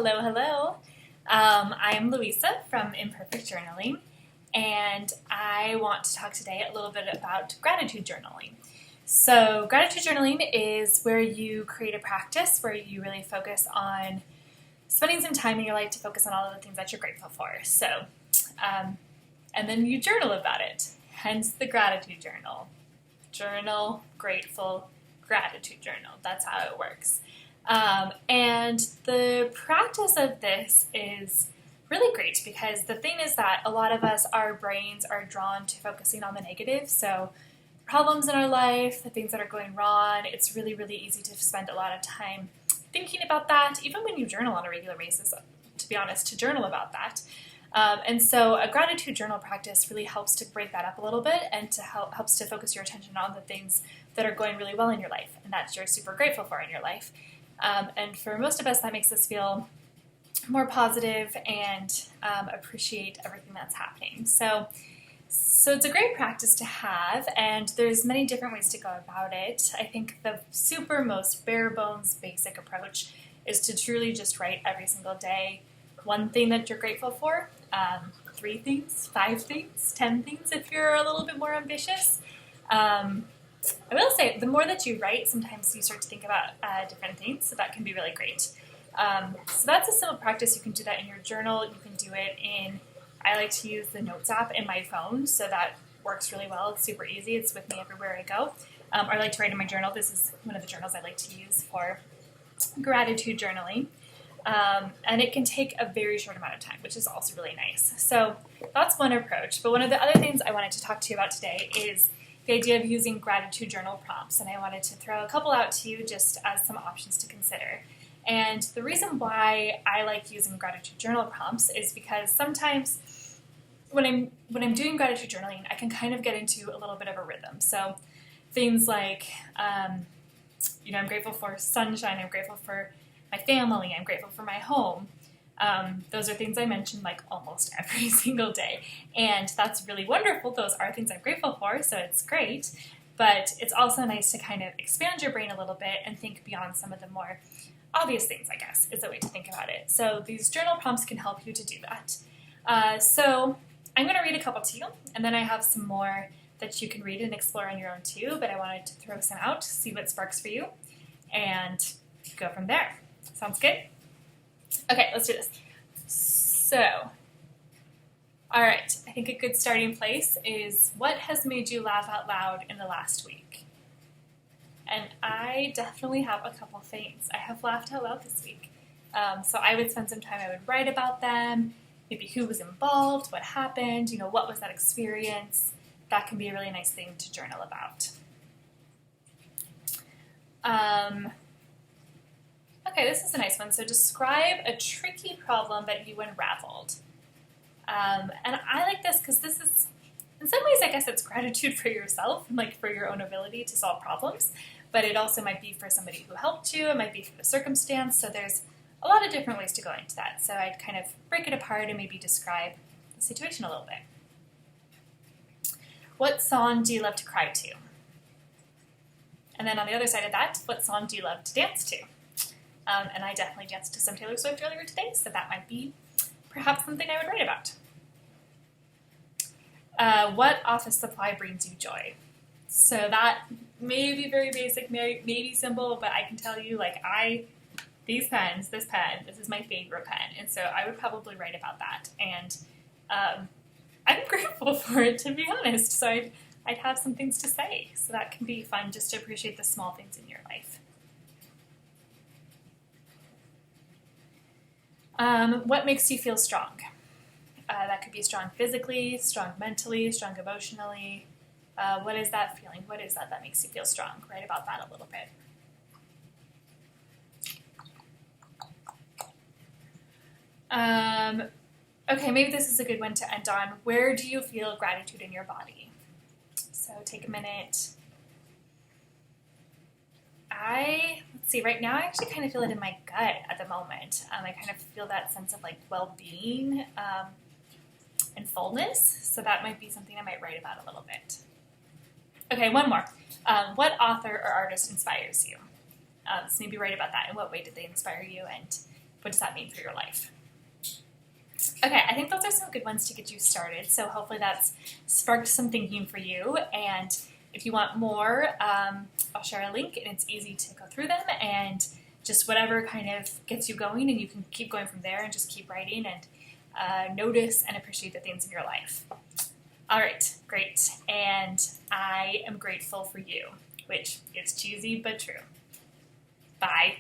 Hello, hello. I'm Louisa from Imperfect Journaling, and I want to talk today a little bit about gratitude journaling. So, gratitude journaling is where you create a practice where you really focus on spending some time in your life to focus on all of the things that you're grateful for. And then you journal about it, hence the gratitude journal. Journal, grateful, gratitude journal. That's how it works. And the practice of this is really great because the thing is that a lot of us, our brains are drawn to focusing on the negative. So problems in our life, the things that are going wrong, it's really, really easy to spend a lot of time thinking about that, even when you journal on a regular basis, to be honest, to journal about that. And so a gratitude journal practice really helps to break that up a little bit and helps to focus your attention on the things that are going really well in your life and that you're super grateful for in your life. And for most of us, that makes us feel more positive and appreciate everything that's happening. So it's a great practice to have, and there's many different ways to go about it. I think the super most bare bones basic approach is to truly just write every single day one thing that you're grateful for, 3 things, 5 things, 10 things if you're a little bit more ambitious. I will say, the more that you write, sometimes you start to think about different things, so that can be really great. So that's a simple practice. You can do that in your journal. You can do it I like to use the Notes app in my phone, so that works really well. It's super easy. It's with me everywhere I go. I like to write in my journal. This is one of the journals I like to use for gratitude journaling. And it can take a very short amount of time, which is also really nice. So that's one approach. But one of the other things I wanted to talk to you about today is the idea of using gratitude journal prompts, and I wanted to throw a couple out to you just as some options to consider. And the reason why I like using gratitude journal prompts is because sometimes when I'm doing gratitude journaling, I can kind of get into a little bit of a rhythm. So things like, I'm grateful for sunshine, I'm grateful for my family, I'm grateful for my home. Those are things I mention like almost every single day, and that's really wonderful. Those are things I'm grateful for, so it's great, but it's also nice to kind of expand your brain a little bit and think beyond some of the more obvious things, I guess, is a way to think about it. So these journal prompts can help you to do that. So I'm going to read a couple to you, and then I have some more that you can read and explore on your own too, but I wanted to throw some out, see what sparks for you, and go from there. Sounds good? Okay, let's do this. So, all right, I think a good starting place is what has made you laugh out loud in the last week? And I definitely have a couple things. I have laughed out loud this week. So I would spend some time, I would write about them, maybe who was involved, what happened, what was that experience. That can be a really nice thing to journal about. Okay, this is a nice one. So describe a tricky problem that you unraveled. And I like this because this is, in some ways, I guess it's gratitude for yourself, like for your own ability to solve problems, but it also might be for somebody who helped you, it might be for the circumstance, so there's a lot of different ways to go into that. So I'd kind of break it apart and maybe describe the situation a little bit. What song do you love to cry to? And then on the other side of that, what song do you love to dance to? And I definitely danced to some Taylor Swift earlier today, so that might be perhaps something I would write about. What office supply brings you joy? So that may be very basic, maybe simple, but I can tell you, this pen, this is my favorite pen, and so I would probably write about that. And I'm grateful for it, to be honest, so I'd have some things to say. So that can be fun, just to appreciate the small things in your life. What makes you feel strong? That could be strong physically, strong mentally, strong emotionally. What is that feeling? What is that makes you feel strong? Write about that a little bit. Okay, maybe this is a good one to end on. Where do you feel gratitude in your body? So take a minute. Let's see, right now I actually kind of feel it in my gut at the moment. I kind of feel that sense of well-being and fullness, so that might be something I might write about a little bit. Okay, one more. What author or artist inspires you? So maybe write about that. In what way did they inspire you, and what does that mean for your life? Okay, I think those are some good ones to get you started. So hopefully that's sparked some thinking for you. And if you want more, I'll share a link, and it's easy to go through them, and just whatever kind of gets you going, and you can keep going from there and just keep writing and notice and appreciate the things in your life. All right, great. And I am grateful for you, which is cheesy but true. Bye.